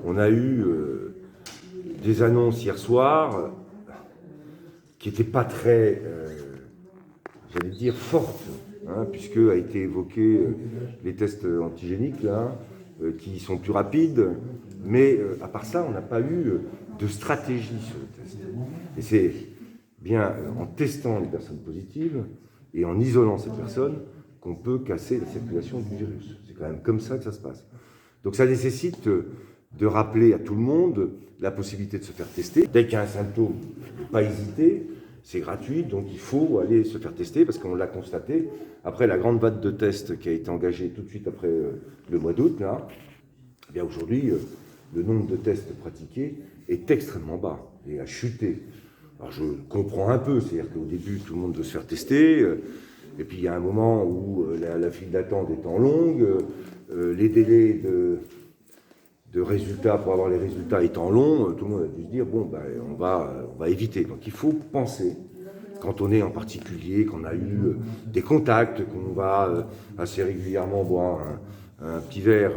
On a eu des annonces hier soir qui n'étaient pas très, j'allais dire, fortes, hein, puisque a été évoqué les tests antigéniques, là, qui sont plus rapides, mais à part ça, on n'a pas eu de stratégie sur le test. Et c'est bien en testant les personnes positives et en isolant ces personnes qu'on peut casser la circulation du virus. C'est quand même comme ça que ça se passe. Donc ça nécessite de rappeler à tout le monde la possibilité de se faire tester. Dès qu'il y a un symptôme, ne pas hésiter, c'est gratuit, donc il faut aller se faire tester parce qu'on l'a constaté. Après la grande vague de tests qui a été engagée tout de suite après le mois d'août, là, eh bien aujourd'hui, le nombre de tests pratiqués est extrêmement bas et a chuté. Alors je comprends un peu, c'est-à-dire qu'au début, tout le monde veut se faire tester, et puis il y a un moment où la file d'attente étant longue, les délais de résultats pour avoir les résultats étant longs, tout le monde a dû se dire, bon, ben, on va éviter. Donc il faut penser, quand on est en particulier, qu'on a eu des contacts, qu'on va assez régulièrement boire un petit verre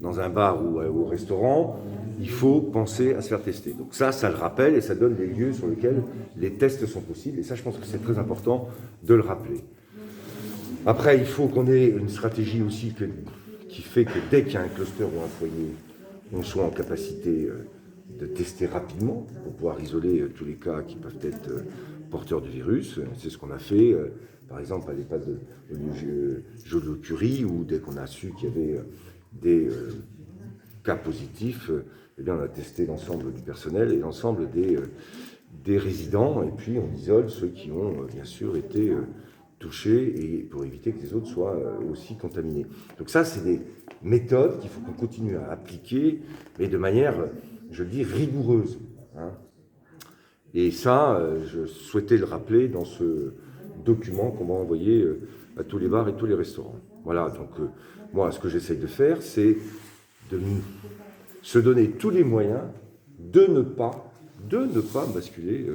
dans un bar ou au restaurant, il faut penser à se faire tester. Donc ça le rappelle et ça donne des lieux sur lesquels les tests sont possibles. Et ça, je pense que c'est très important de le rappeler. Après, il faut qu'on ait une stratégie aussi qui fait que dès qu'il y a un cluster ou un foyer, on soit en capacité de tester rapidement pour pouvoir isoler tous les cas qui peuvent être porteurs du virus. C'est ce qu'on a fait, par exemple, à l'EHPAD de Joliot-Curie, où dès qu'on a su qu'il y avait des cas positifs, eh bien, on a testé l'ensemble du personnel et l'ensemble des résidents, et puis on isole ceux qui ont bien sûr été touchés et pour éviter que les autres soient aussi contaminés. Donc ça, c'est des méthodes qu'il faut qu'on continue à appliquer, mais de manière, je le dis, rigoureuse, hein. Et ça, je souhaitais le rappeler dans ce document qu'on va envoyer à tous les bars et tous les restaurants. Voilà, donc moi, ce que j'essaye de faire, c'est de se donner tous les moyens de ne pas basculer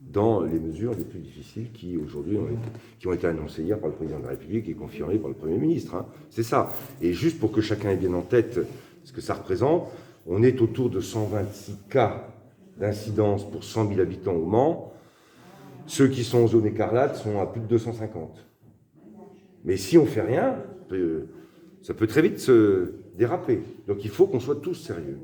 dans les mesures les plus difficiles qui aujourd'hui ont été annoncées hier par le président de la République et confirmées par le Premier ministre, hein. C'est ça. Et juste pour que chacun ait bien en tête ce que ça représente, on est autour de 126 cas d'incidence pour 100 000 habitants au Mans. Ceux qui sont en zone écarlate sont à plus de 250. Mais si on ne fait rien, ça peut très vite se déraper. Donc il faut qu'on soit tous sérieux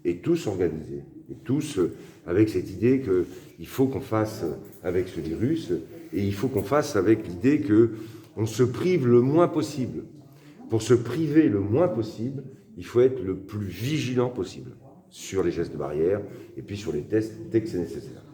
et tous organisés et tous avec cette idée qu'il faut qu'on fasse avec ce virus et il faut qu'on fasse avec l'idée qu'on se prive le moins possible. Pour se priver le moins possible, il faut être le plus vigilant possible sur les gestes de barrière et puis sur les tests dès que c'est nécessaire.